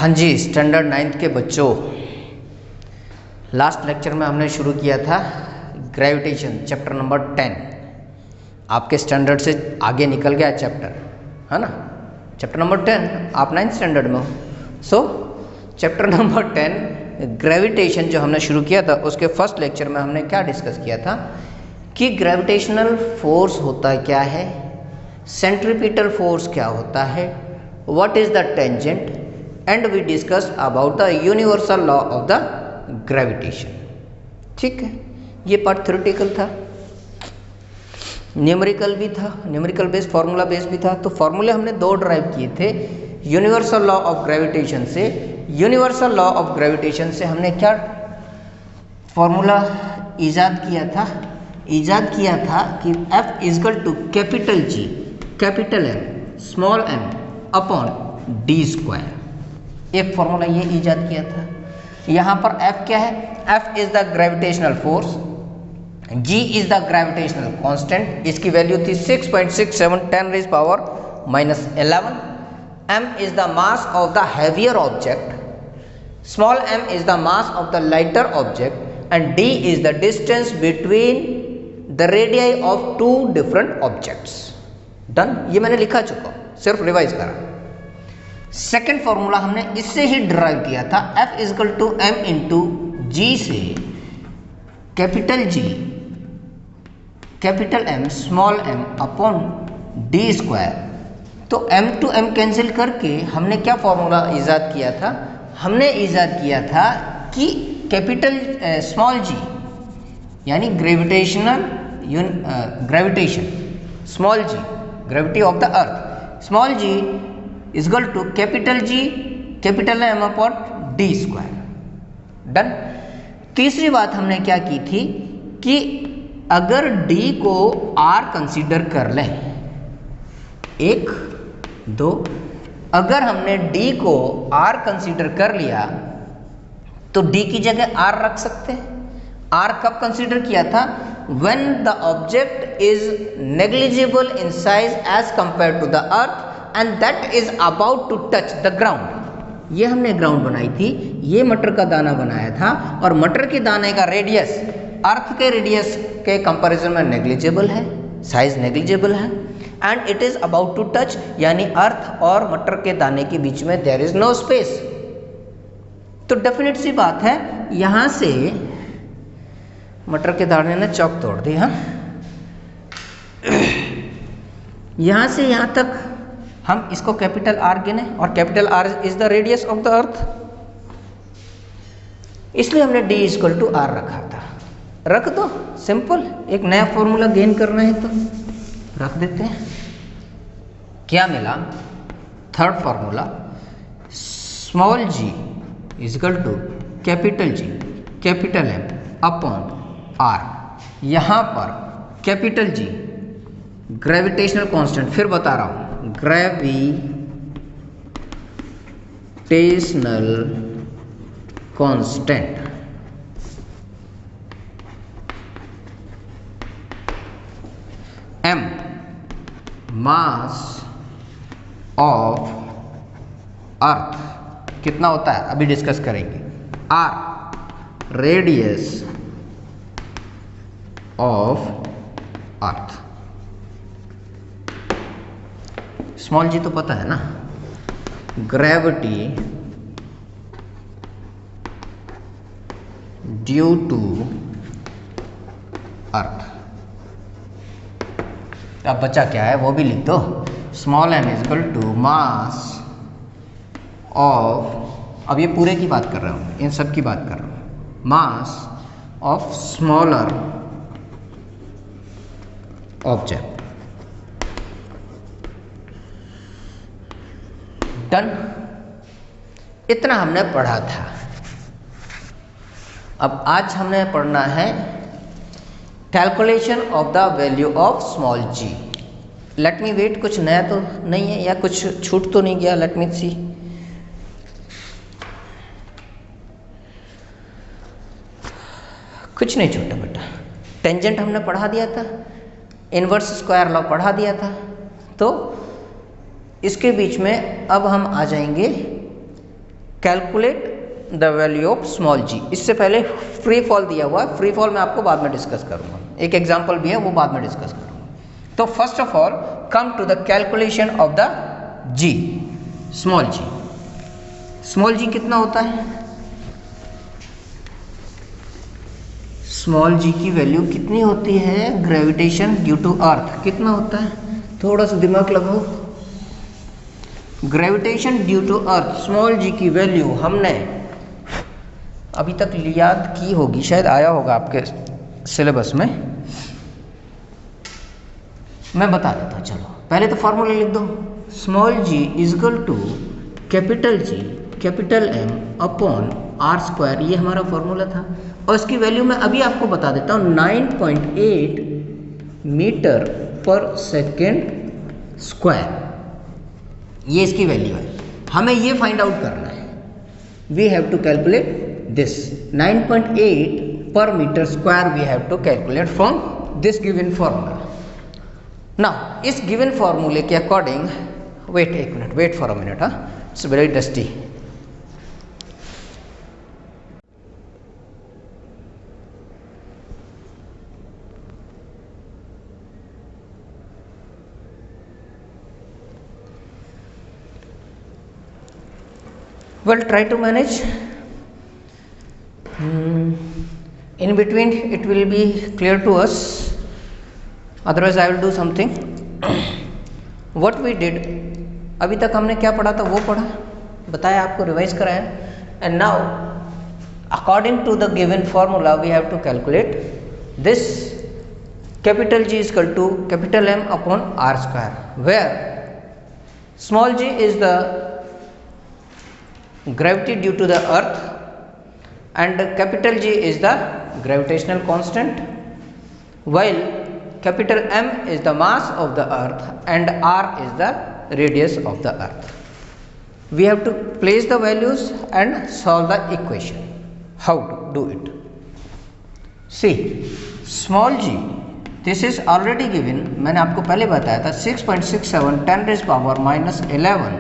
हाँ जी, standard 9th के बच्चों, लास्ट लेक्चर में हमने शुरू किया था ग्रेविटेशन चैप्टर नंबर 10। आपके स्टैंडर्ड से आगे निकल गया चैप्टर, है ना। चैप्टर नंबर 10, आप 9th स्टैंडर्ड में हो। सो चैप्टर नंबर 10 ग्रेविटेशन जो हमने शुरू किया था, उसके फर्स्ट लेक्चर में हमने क्या डिस्कस किया था कि ग्रेविटेशनल फोर्स होता क्या है, सेंट्रीपिटल फोर्स क्या होता है, what is the tangent, and we discuss about the universal law of the gravitation. ठीक है, ये पार्ट थ्योरेटिकल था, न्यूमेरिकल भी था, न्यूमेरिकल बेस, फार्मूला बेस भी था। तो फार्मूले हमने दो ड्राइव किए थे यूनिवर्सल लॉ ऑफ ग्रेविटेशन से। यूनिवर्सल लॉ ऑफ ग्रेविटेशन से हमने क्या फार्मूला ईजाद किया था कि F equal to capital G, capital M, small m upon d square. एक फॉर्मूला ये ईजाद किया था। यहाँ पर F क्या है? F is the gravitational force, G is the gravitational constant, इसकी वैल्यू थी 6.67 10⁻⁻11। M is the mass of the heavier object, small m is the mass of the lighter object, and d is the distance between the radii of two different objects. Done, ये मैंने लिखा चुका, सिर्फ revise करा। Second formula हमने इससे ही derive किया था, F equal to M into G से capital G, capital M, small m upon d square. तो M टू M कैंसिल करके हमने क्या फॉर्मूला ईजाद किया था? हमने ईजाद किया था कि कैपिटल स्मॉल g यानी gravitation, small g, gravity of the earth, small g equal to capital G, capital M upon d square. Done. तीसरी बात हमने क्या की थी कि अगर d को r कंसीडर कर लें, 1 2, अगर हमने d को r कंसीडर कर लिया तो d की जगह r रख सकते हैं। r कब कंसीडर किया था? when the object is negligible in size as compared to the earth and that is about to touch the ground। ये हमने ग्राउंड बनाई थी, ये मटर का दाना बनाया था, और मटर के दाने का रेडियस अर्थ के रेडियस के कंपैरिजन में नेग्लिजिबल है, साइज नेग्लिजिबल है, and it is about to touch, यानी अर्थ और मटर के दाने के बीच में देयर इज नो स्पेस। तो डेफिनेट सी बात है, यहां से मटर के दाने ने चौक तोड़ दी। हाँ, यहां से यहां तक हम इसको कैपिटल R गिने, और capital R is the radius of the अर्थ, इसलिए हमने D इक्वल टू R रखा था। रख दो, सिंपल। एक नया फॉर्मूला गेन करना है तो रख देते हैं। क्या मिला? Third formula, small g equal to capital G, capital M upon R। यहां पर कैपिटल G ग्रेविटेशनल कांस्टेंट, फिर बता रहा हूं, gravitational constant, M mass of earth कितना होता है अभी डिस्कस करेंगे, R radius of earth. Small g तो पता है ना, ग्रेविटी ड्यू टू अर्थ। अब बचा क्या है वो भी लिख दो, small m equal to mass of, अब ये पूरे की बात कर रहा हूँ, इन सब की बात कर रहा हूँ, mass of smaller object. Done. इतना हमने पढ़ा था। अब आज हमने पढ़ना है calculation of the value of small g। Let me wait, कुछ नया तो नहीं है या कुछ छूट तो नहीं गया? लेट मी सी। कुछ नहीं छूटा बेटा। टेंजेंट हमने पढ़ा दिया था, इनवर्स स्क्वायर लॉ पढ़ा दिया था, तो इसके बीच में अब हम आ जाएंगे calculate the value of small g. इससे पहले फ्री फॉल दिया हुआ है, फ्री फॉल मैं आपको बाद में डिस्कस करूंगा, एक एग्जांपल भी है वो बाद में डिस्कस करूंगा। तो first of all come to the calculation of the g, small g. Small g कितना होता है? स्मॉल जी की वैल्यू कितनी होती है? ग्रेविटेशन ड्यू टू अर्थ कितना होता है? थोड़ा सा दिमाग लगाओ। Gravitation due to earth small g की वैल्यू हमने अभी तक याद की होगी, शायद आया होगा आपके सिलेबस में, मैं बता देता हूँ। चलो पहले तो फॉर्मूला लिख दो। Small g is equal to capital G capital M upon R square, ये हमारा फॉर्मूला था। और इसकी वैल्यू मैं अभी आपको बता देता हूँ, 9.8 मीटर पर सेकेंड स्क्वायर, ये इसकी वैल्यू है। हमें ये फाइंड आउट करना है। We have to calculate this 9.8 per metre square, we have to calculate from this given formula. Now इस गिवन फॉर्मूले के अकॉर्डिंग, वेट एक minute, wait for a minute, it's very dusty. Well, try to manage. In between it will be clear to us, otherwise I will do something. What we did, अभी तक हमने क्या पढ़ा था वो पढ़ा, बताया आपको, रिवाइज कराया। And now according to the given formula we have to calculate this capital G is equal to capital M upon R square, where small g is the gravity due to the earth and capital G is the gravitational constant, while capital M is the mass of the earth and R is the radius of the earth. We have to place the values and solve the equation. How to do it? See, small g, this is already given, मैंने आपको पहले बताया था 6.67 10 raised power minus 11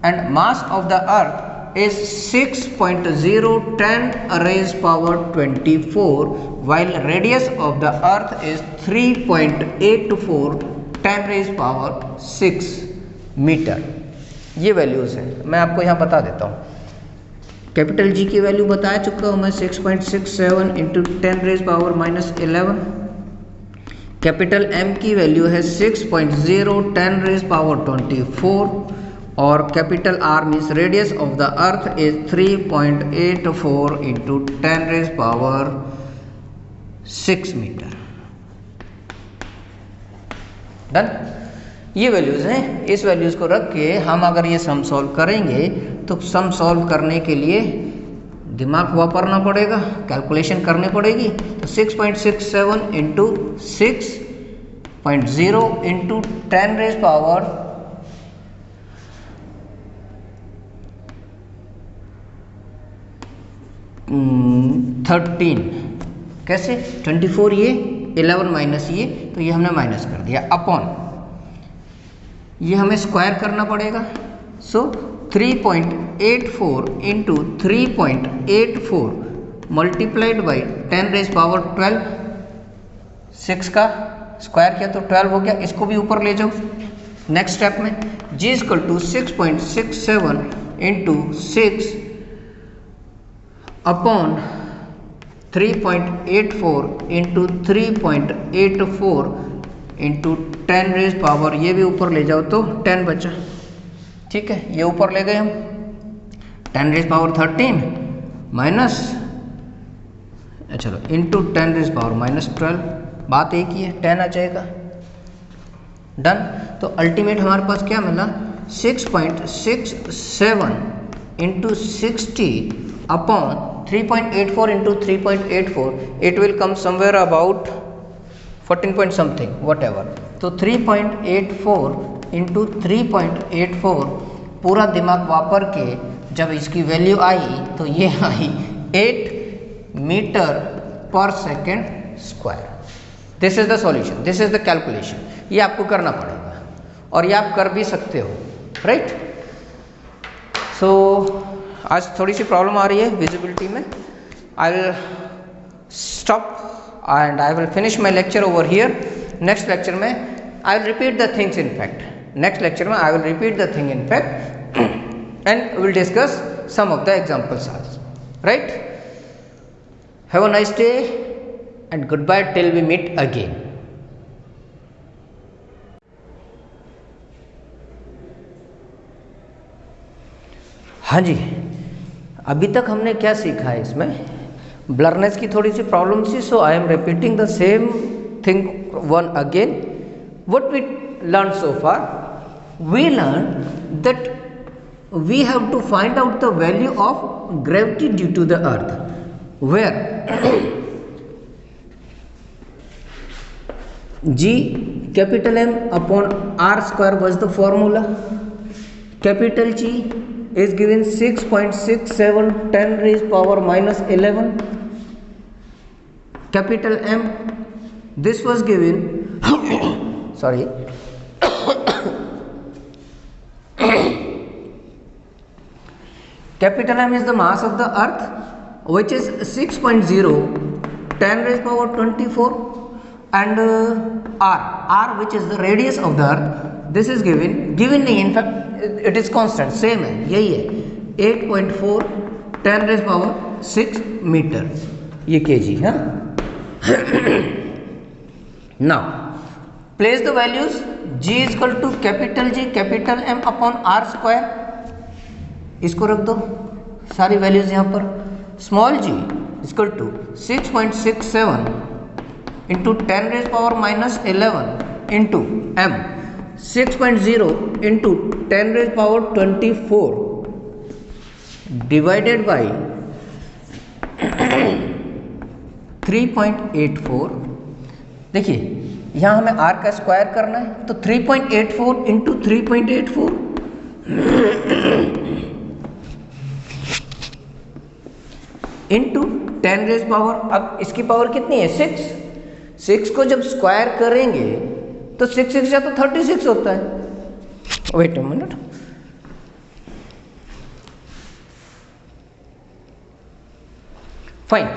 and mass of the earth is 6.010 raised power 24, while radius of the earth is 3.84 10 raised power 6 metre. ये values हैं, मैं आपको यहाँ बता देता हूँ। कैपिटल जी की वैल्यू बता चुका हूँ मैं, 6.67 into 10 raise power minus 11। Capital M की वैल्यू है 6.010 रेज पावर 24 और capital R means radius of the earth is 3.84 into 10 raise power 6 metre. Done. ये वैल्यूज हैं, इस वैल्यूज को रख के हम अगर ये सम सॉल्व करेंगे तो सम सॉल्व करने के लिए दिमाग वापरना पड़ेगा, कैलकुलेशन करनी पड़ेगी। तो 6.67 इंटू 6.0 इंटू 10 रेज पावर 13, कैसे 24 ये 11 माइनस ये, तो ये हमने माइनस कर दिया, अपॉन ये हमें स्क्वायर करना पड़ेगा। So 3.84 into 3.84 multiplied by 10 raise power 12, 6 का स्क्वायर किया तो 12 हो गया, इसको भी ऊपर ले जाओ नेक्स्ट स्टेप में। G equal to 6.67 into 6 upon 3.84 into 3.84 into 10 raise power, ये भी ऊपर ले जाओ तो 10 बचा, ठीक है, ये ऊपर ले गए हम। 10 रेज पावर 13 माइनस, चलो इंटू 10 रेज पावर माइनस 12, बात एक ही है, 10 आ जाएगा। डन। तो अल्टीमेट हमारे पास क्या मिला, 6.67 into 60 upon 3.84 into 3.84, it will come somewhere about 14 point something, whatever. तो 3.84 into 3.84 पूरा दिमाग वापर के जब इसकी वैल्यू आई तो ये आई 8 metre per second square. This is the solution, this is the calculation. ये आपको करना पड़ेगा और ये आप कर भी सकते हो, राइट। सो आज थोड़ी सी प्रॉब्लम आ रही है विजिबिलिटी में. I will stop and I will finish my lecture over here. Next lecture में I will repeat the things in fact. Next lecture में I will repeat the thing in fact and we will discuss some of the examples also. Right? Have a nice day and goodbye till we meet again. हाँ जी, अभी तक हमने क्या सीखा है इसमें? Blurness की थोड़ी सी प्रॉब्लम थी, so I am repeating the same thing one again. What we learn so far? We learn that we have to find out the value of gravity due to the earth, where G capital M upon R square was the formula. Capital G is given 6.67 10 raised power minus 11. Capital M, this was given sorry capital M is the mass of the earth, which is 6.0 10 raised power 24, and R which is the radius of the earth, this is given नहीं, in fact it is constant, same है, यही है 8.4 10 raised power 6 metre, ये kg है. Now place the values. G is equal to capital G capital M upon R square, इसको रख दो सारी वैल्यूज यहाँ पर. Small g is equal to 6.67 into 10 raised power minus 11 into M, 6.0 into 10 raised power 24 divided by 3.84. देखिए यहाँ हमें r का स्क्वायर करना है, तो 3.84 इंटू 3.84 इंटू 10 रेज पावर. अब इसकी पावर कितनी है? 6 को जब स्क्वायर करेंगे तो 6 6 या तो 36 होता है. Wait a minute, fine.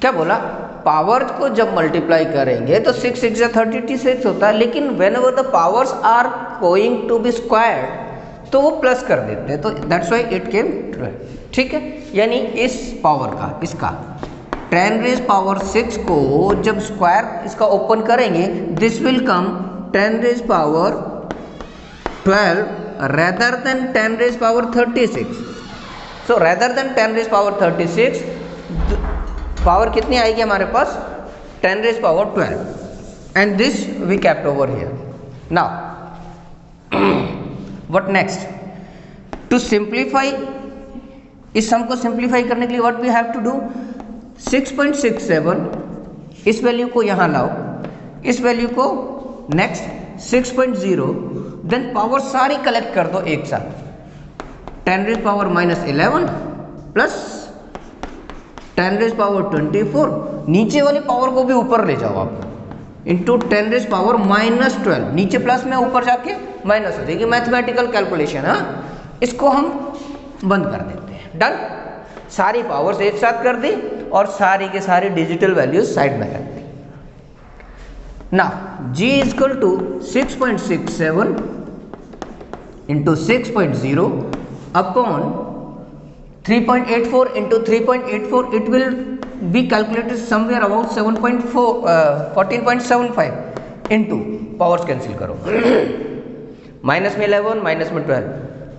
क्या बोला? पावर को जब मल्टीप्लाई करेंगे तो 6 6 या 36 होता है, लेकिन whenever the powers are going to be squared तो वो प्लस कर देते हैं, तो दैट्स वाई इट केम 12. ठीक है, यानी इस पावर का, इसका 10 रेज पावर 6 को जब स्क्वायर इसका ओपन करेंगे, this will come 10 raise power 12 rather than 10 raise power 36. So rather than 10 raise power 36, power कितनी आएगी हमारे पास? 10 raise power 12, and this we kept over here. Now what next? To simplify, इस sum को simplify करने के लिए what we have to do? 6.67 इस वैल्यू को यहाँ लाओ, इस वैल्यू को नेक्स्ट 6.0, देन पावर सारी कलेक्ट कर दो एक साथ. 10 raise power minus 11 plus 10 raise power 24, नीचे वाली पावर को भी ऊपर ले जाओ आप, इंटू 10 रेज पावर माइनस 12. नीचे प्लस में, ऊपर जाके माइनस हो जाएगी. मैथमेटिकल कैलकुलेशन है, इसको हम बंद कर देते हैं. डन. सारी पावर्स एक साथ कर दी और सारी के सारी डिजिटल वैल्यूज साइड में रख दी. Now G is equal to 6.67 into 6.0 upon 3.84 into 3.84, it will be calculated somewhere about 14.75 into powers cancel करो. माइनस में 11, माइनस में 12,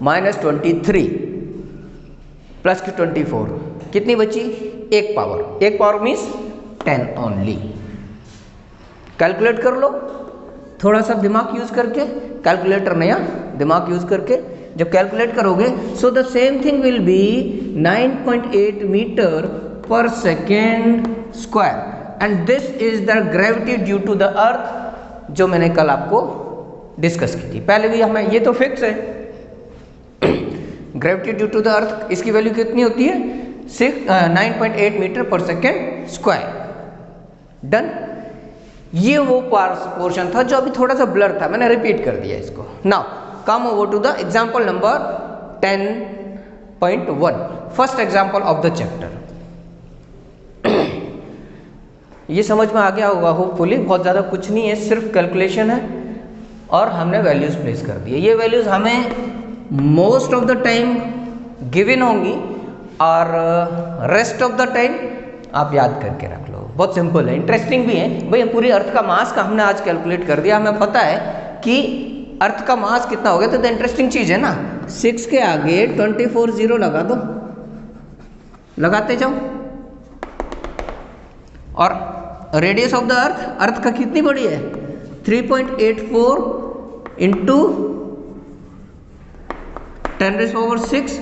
माइनस 23 प्लस की 24, कितनी बची? एक पावर. एक पावर मीन्स 10 ओनली. कैलकुलेट कर लो थोड़ा सा दिमाग यूज करके, कैलकुलेटर नया दिमाग यूज करके जब कैलकुलेट करोगे, so the same thing will be 9.8 metre per second square, and this is the gravity due to the earth, जो मैंने कल आपको डिस्कस की थी. पहले भी हमें ये तो फिक्स है, gravity due to the earth, इसकी वैल्यू कितनी होती है? 9.8 metre per second square. Done. ये वो पोर्शन था जो अभी थोड़ा सा ब्लर था, मैंने रिपीट कर दिया इसको. Now come over to the example number 10 9.1 first example of the chapter. ये समझ में आ गया होगा होपफुली, बहुत ज़्यादा कुछ नहीं है, सिर्फ कैलकुलेशन है और हमने वैल्यूज़ प्लेस कर दी है। ये वैल्यूज़ हमें most of the time given होंगी और रेस्ट ऑफ द टाइम आप याद करके रख लो। बहुत सिंपल है, इंटरेस्टिंग भी है भाई। पूरी अर्थ का मास का हमने आज कैलकुलेट कर दिया, हमें पता है कि अर्थ का मास कितना हो गया, तो इंटरेस्टिंग चीज़ है ना। 6 के आगे 24 जीरो लगा दो, लगाते जाओ। और रेडियस ऑफ द अर्थ का कितनी बड़ी है 3.84 इंटू 10⁻⁶,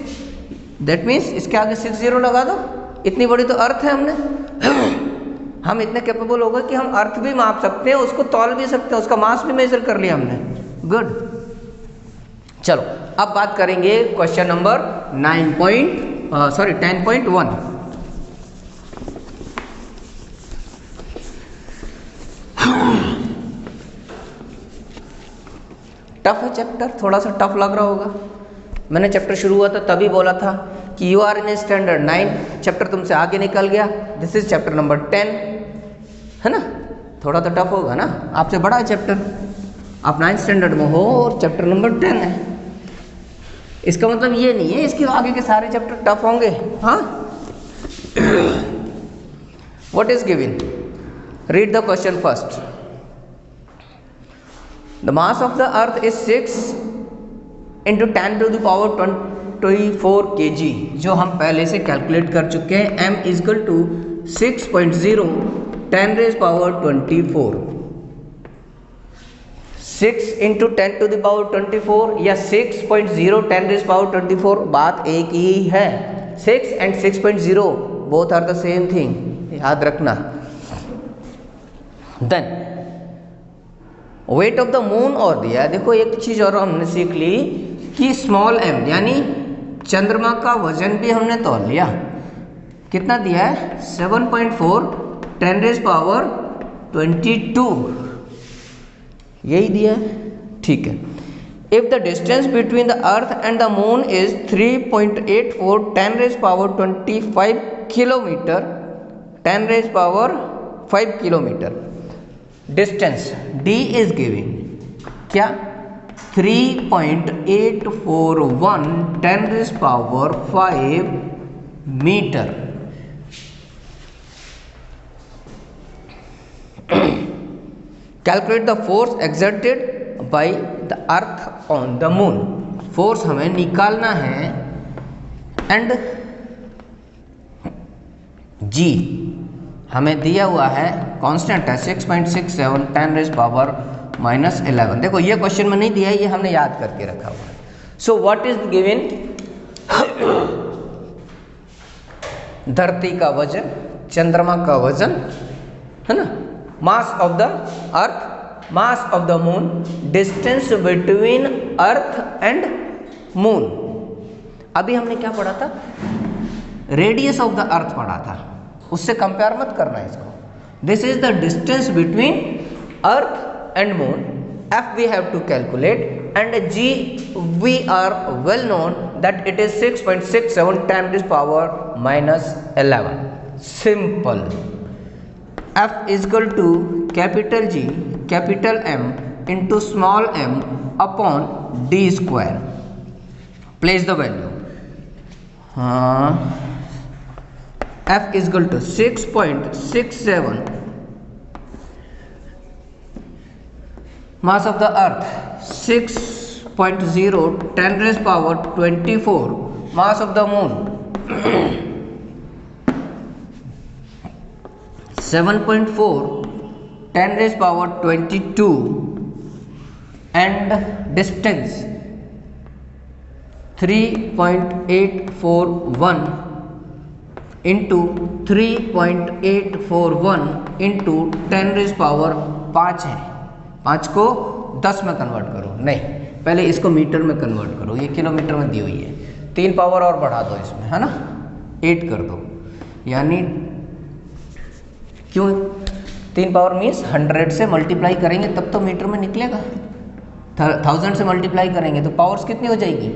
दैट मीन्स इसके आगे 6 जीरो लगा दो। इतनी बड़ी तो अर्थ है, हमने हम इतने कैपेबल हो गए कि हम अर्थ भी माप सकते हैं, उसको तौल भी सकते हैं, उसका मास भी मेजर कर लिया हमने। गुड, चलो अब बात करेंगे क्वेश्चन नंबर 10.1। टफ है चैप्टर, थोड़ा सा टफ लग रहा होगा। मैंने चैप्टर शुरू हुआ था तभी बोला था कि you are in standard 9, chapter तुमसे आगे निकल गया। दिस इज चैप्टर नंबर 10, है ना। थोड़ा तो टफ होगा ना, आपसे बड़ा है चैप्टर, आप 9th स्टैंडर्ड में हो और चैप्टर नंबर 10 है। इसका मतलब ये नहीं है इसके आगे के सारे चैप्टर टफ होंगे। हाँ, what is given, read the question first. The mass of the earth is 6 into 10⁻24 kg, जो हम पहले से कैलकुलेट कर चुके हैं। m इजकल टू 6.0 10⁻24, 6 इंटू 10⁻24 या 6.0 10⁻24, बात एक ही है। 6 and 6.0 both are the same thing, याद रखना। Then weight of the moon और दिया। देखो एक चीज और हमने सीख ली कि स्मॉल m यानी चंद्रमा का वजन भी हमने तौल लिया। कितना दिया है 7.4 10⁻22, यही दिया है, ठीक है। If the distance between the earth and the moon is 3.84 10⁻25 kilometre, 10⁻5 kilometre. Distance d is giving क्या 3.841 10⁻5 metre. Calculate the force exerted by the earth on the moon. Force हमें निकालना है एंड g हमें दिया हुआ है, कांस्टेंट है 6.67 10⁻⁻11। देखो ये क्वेश्चन में नहीं दिया है, ये हमने याद करके रखा हुआ है। सो व्हाट इज गिवन, धरती का वजन, चंद्रमा का वजन, है ना, मास of the earth, mass of the moon, distance between earth and moon. अभी हमने क्या पढ़ा था, रेडियस ऑफ द अर्थ पढ़ा था, उससे कंपेयर मत करना इसको। This is the distance between earth and moon, f we have to calculate and g we are well known that it is 6.67 10⁻⁻11. Simple. f is equal to capital G capital M into small m upon d square. Place the value. F is equal to 6.67, mass of the earth 6.0 10⁻24, mass of the moon 7.4 10⁻22 and distance 3.841 into 3.841 into 10⁵ है। 5 को 10 में convert करो, नहीं पहले इसको metre में convert करो, ये किलोमीटर में दी हुई है। 3 पावर और बढ़ा दो इसमें, है ना, 8 कर दो, यानी क्यों 3 पावर मीन्स 100 से मल्टीप्लाई करेंगे तब तो मीटर में निकलेगा। 1000 से मल्टीप्लाई करेंगे तो पावर्स कितनी हो जाएगी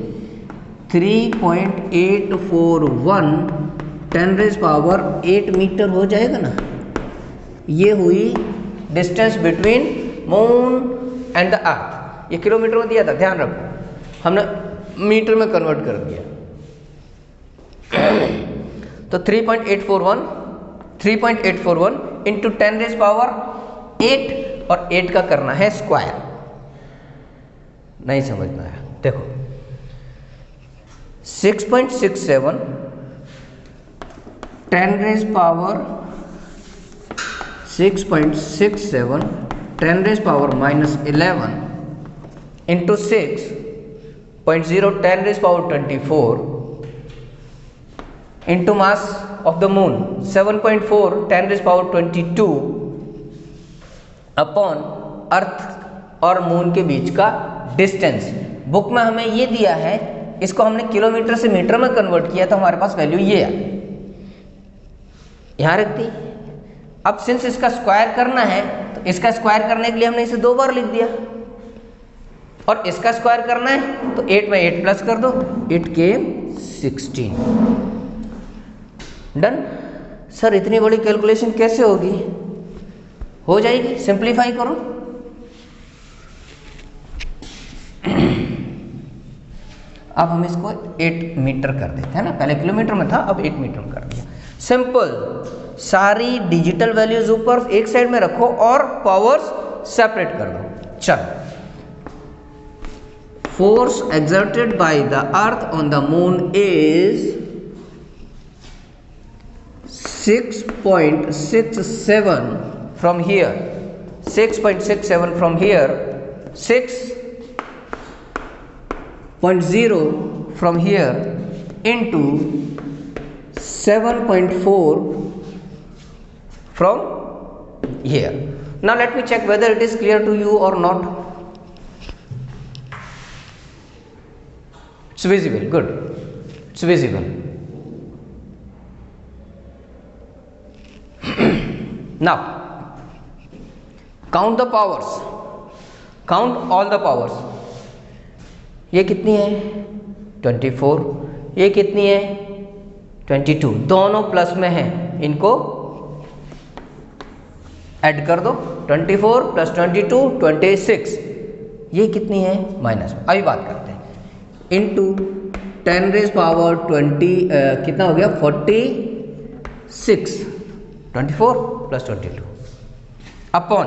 3.841 10⁻8 मीटर हो जाएगा ना। ये हुई distance between moon and the earth. ये किलोमीटर में दिया था, ध्यान रखो, हमने मीटर में कन्वर्ट कर दिया। तो 3.841 इंटू 10⁻8 और 8 का करना है स्क्वायर। नहीं समझना है, देखो 6.67 10⁻11 into 6.0 10⁻24 into mass of the moon 7.4 10⁻22 upon earth और मून के बीच का डिस्टेंस। बुक में हमें ये दिया है, इसको हमने किलोमीटर से मीटर में कन्वर्ट किया तो हमारे पास वैल्यू ये है, यहां रख दी। अब सिंस इसका स्क्वायर करना है तो इसका स्क्वायर करने के लिए हमने इसे 2 बार लिख दिया, और इसका स्क्वायर करना है तो 8 में 8 प्लस कर दो, 8 के 16। डन। सर इतनी बड़ी कैलकुलेशन कैसे होगी? हो जाएगी, सिंप्लीफाई करो। अब हम इसको 8 मीटर कर देते हैं ना, पहले किलोमीटर में था, अब 8 मीटर में कर दिया। सिंपल। सारी डिजिटल वैल्यूज ऊपर एक साइड में रखो और पावर्स सेपरेट कर दो। चलो, force exerted by the earth on the moon is 6.67 from here, 6.67 from here, 6.0 from here into 7.4 from here. Now let me check whether it is clear to you or not. It's visible, good, it's visible. Now count the powers, count all the powers. ये कितनी है? 24। ये कितनी है? 22। दोनों plus में है, इनको ऐड कर दो। 24 प्लस 22 26। ये कितनी है? माइनस में। अभी बात करते हैं। इंटू 10⁻20 कितना हो गया? 46। 24 प्लस 22 अपॉन